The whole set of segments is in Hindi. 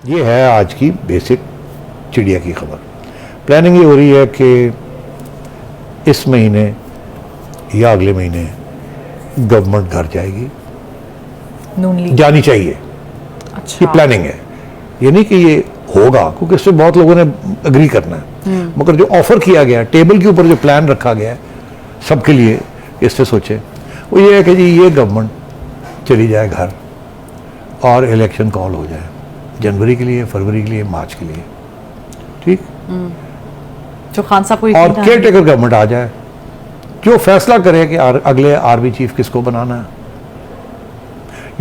ये है आज की बेसिक चिड़िया की खबर। प्लानिंग ये हो रही है कि इस महीने या अगले महीने गवर्नमेंट घर जाएगी, नून लीग जानी चाहिए। अच्छा ये प्लानिंग है, ये नहीं कि ये होगा, क्योंकि इसमें बहुत लोगों ने अग्री करना है। मगर जो ऑफर किया गया, टेबल के ऊपर जो प्लान रखा गया है सबके लिए, इससे सोचे वो ये है कि जी ये गवर्नमेंट चली जाए घर और इलेक्शन कॉल हो जाए जनवरी के लिए, फरवरी के लिए, मार्च के लिए, ठीक। जो खान साहब को और यकीन था। केयर टेकर गवर्नमेंट आ जाए जो फैसला करे कि अगले आर्मी चीफ किसको बनाना है,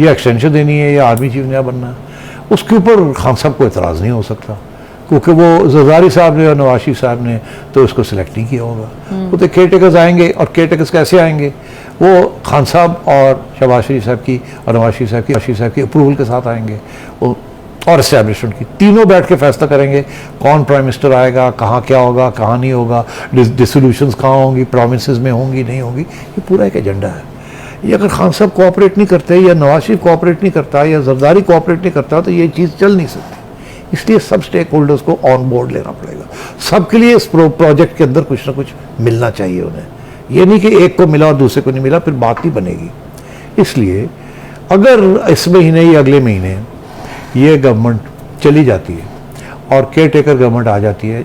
या एक्सटेंशन देनी है या आर्मी चीफ नया बनना है, उसके ऊपर खान साहब को एतराज़ नहीं हो सकता, क्योंकि वो जरदारी साहब ने और नवाज शरीफ साहब ने तो उसको सिलेक्ट नहीं किया होगा। वो तो केयर टेकर्स आएंगे, और केयर टेकर्स कैसे आएंगे, वो खान साहब और शहबाज शरीफ साहब की और नवाज शरीफ साहब की अप्रूवल के साथ आएंगे, और इस्टेब्लिशमेंट की तीनों बैठ के फैसला करेंगे कौन प्राइम मिनिस्टर आएगा, कहाँ क्या होगा, कहाँ नहीं होगा, डिसोल्यूशंस कहाँ होंगी, प्रोविंसेस में होंगी नहीं होंगी, ये पूरा एक एजेंडा है। ये अगर खान साहब कोऑपरेट नहीं करते, या नवाज शरीफ कोऑपरेट नहीं करता, या जरदारी कोऑपरेट नहीं करता, तो ये चीज़ चल नहीं सकती। इसलिए सब स्टेक होल्डर्स को ऑन बोर्ड लेना पड़ेगा। सबके लिए इस प्रोजेक्ट के अंदर कुछ ना कुछ मिलना चाहिए उन्हें। ये नहीं कि एक को मिला और दूसरे को नहीं मिला, फिर बात नहीं बनेगी। इसलिए अगर इस महीने या अगले महीने ये गवर्नमेंट चली जाती है और केयर टेकर गवर्नमेंट आ जाती है,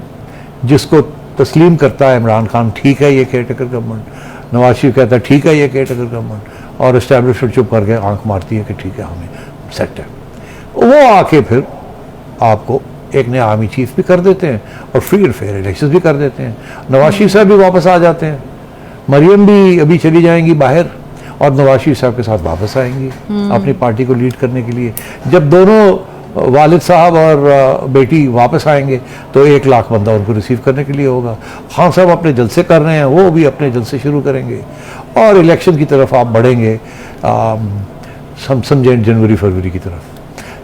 जिसको तस्लीम करता है इमरान खान, ठीक है ये care taker government, Nawaz Sharif कहता है ठीक है ये केयर टेकर गवर्नमेंट, और इस्टेब्लिशमेंट चुप करके आंख मारती है कि ठीक है हमें सेट है, वो आके फिर आपको एक नया आर्मी चीफ भी कर देते हैं और फ्री एंड फेयर इलेक्शन भी कर देते हैं। नवाज शरीफ साहब भी वापस आ जाते हैं, मरियम भी अभी चली जाएंगी बाहर, और नवाज शरीफ साहब के साथ वापस आएंगी अपनी पार्टी को लीड करने के लिए। जब दोनों वालिद साहब और बेटी वापस आएंगे तो 1 लाख बंदा उनको रिसीव करने के लिए होगा। खान साहब अपने जलसे कर रहे हैं, वो भी अपने जलसे शुरू करेंगे, और इलेक्शन की तरफ आप बढ़ेंगे समझें जनवरी फरवरी की तरफ,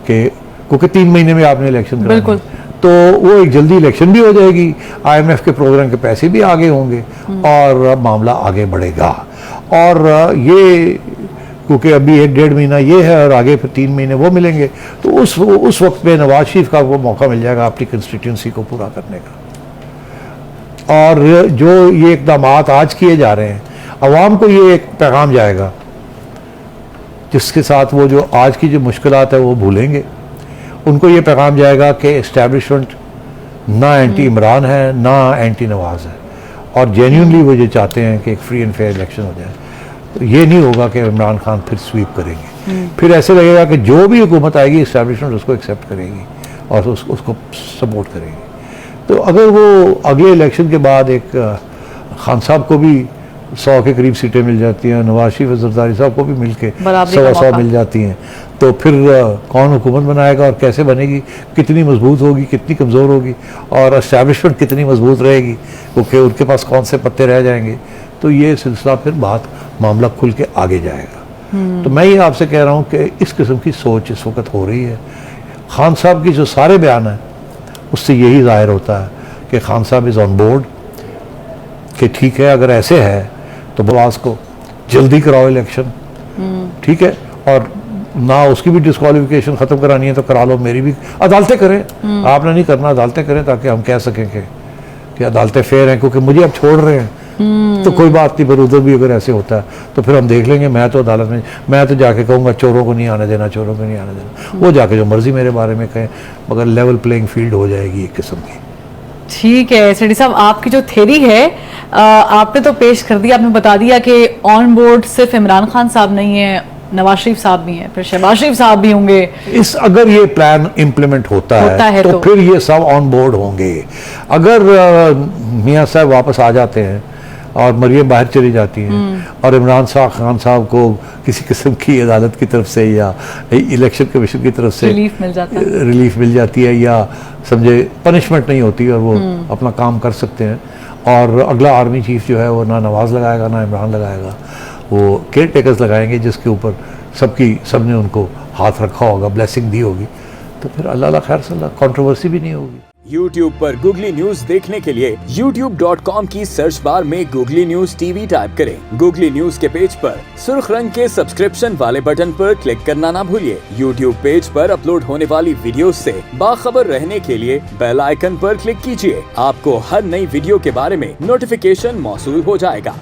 कि क्योंकि 3 महीने में आपने इलेक्शन कराना है, तो वो एक जल्दी इलेक्शन भी हो जाएगी, IMF के प्रोग्राम के पैसे भी आगे होंगे, और मामला आगे बढ़ेगा। और ये क्योंकि अभी 1-1.5 महीना ये है और आगे फिर 3 महीने वो मिलेंगे, तो उस वक्त में नवाज शरीफ का वो मौका मिल जाएगा अपनी कंस्टिट्यूंसी को पूरा करने का। और जो ये इकदाम आज किए जा रहे हैं, अवाम को ये एक पैगाम जाएगा जिसके साथ वो जो आज की जो मुश्किलात है वो भूलेंगे। उनको ये पैगाम जाएगा कि इस्टेब्लिशमेंट ना एंटी इमरान है ना एंटी नवाज है, और जेन्युइनली वो ये चाहते हैं कि एक फ्री एंड फेयर इलेक्शन हो जाए। तो ये नहीं होगा कि इमरान खान फिर स्वीप करेंगे, फिर ऐसे लगेगा कि जो भी हुकूमत आएगी इस्टेब्लिशमेंट उसको एक्सेप्ट करेगी और उसको सपोर्ट करेगी। तो अगर वो अगले इलेक्शन के बाद एक खान साहब को भी 100 के करीब सीटें मिल जाती हैं, नवाज शरीफ और जरदारी साहब को भी मिल के 100 मिल जाती हैं, तो फिर कौन हुकूमत बनाएगा और कैसे बनेगी, कितनी मजबूत होगी, कितनी कमज़ोर होगी, और इस्टेब्लिशमेंट कितनी मजबूत रहेगी, क्योंकि उनके पास कौन से पत्ते रह जाएंगे। तो ये सिलसिला फिर मामला खुल के आगे जाएगा। तो मैं ये आपसे कह रहा हूँ कि इस किस्म की सोच इस वक्त हो रही है। खान साहब की जो सारे बयान हैं उससे यही जाहिर होता है कि खान साहब इज़ ऑन बोर्ड, कि ठीक है अगर ऐसे है तो बवास को जल्दी कराओ इलेक्शन, ठीक है, और ना उसकी भी डिस्क्वालिफिकेशन ख़त्म करानी है तो करा लो, मेरी भी अदालतें करें, आपने नहीं करना, अदालतें करें, ताकि हम कह सकें कि अदालतें फेयर हैं, क्योंकि मुझे अब छोड़ रहे हैं तो कोई बात नहीं, पर उधर भी अगर ऐसे होता है तो फिर हम देख लेंगे। मैं तो अदालत में, मैं तो जाके कहूँगा चोरों को नहीं आने देना, चोरों को नहीं आने देना, वो जाके जो मर्जी मेरे बारे में कहें, मगर लेवल प्लेइंग फील्ड हो जाएगी एक किस्म की। ठीक है सेठी साहब, आपकी जो थ्योरी है आपने तो पेश कर दिया, आपने बता दिया कि ऑन बोर्ड सिर्फ इमरान खान साहब नहीं है, नवाज शरीफ साहब भी हैं, फिर शहबाज शरीफ साहब भी होंगे। अगर ये प्लान इम्प्लीमेंट होता है तो फिर ये सब ऑन बोर्ड होंगे। अगर मियां साहब वापस आ जाते हैं और मरियम बाहर चली जाती हैं और इमरान खान साहब को किसी किस्म की अदालत की तरफ से या इलेक्शन कमीशन की तरफ से रिलीफ मिल जाती है, या समझे पनिशमेंट नहीं होती और वो अपना काम कर सकते हैं, और अगला आर्मी चीफ जो है वो ना नवाज लगाएगा ना इमरान लगाएगा, वो केयर टेकर्स लगाएंगे जिसके ऊपर सबने उनको हाथ रखा होगा, ब्लेसिंग दी होगी, तो फिर अल्लाह खैर सल्ला, कंट्रोवर्सी भी नहीं होगी। YouTube पर गूगली न्यूज देखने के लिए youtube.com की सर्च बार में गूगली न्यूज टीवी टाइप करें। गूगली न्यूज के पेज पर सुर्ख रंग के सब्सक्रिप्शन वाले बटन पर क्लिक करना ना भूलिए। YouTube पेज पर अपलोड होने वाली वीडियोस से बाखबर रहने के लिए बेल आइकन पर क्लिक कीजिए। आपको हर नई वीडियो के बारे में नोटिफिकेशन मौसूल हो जाएगा।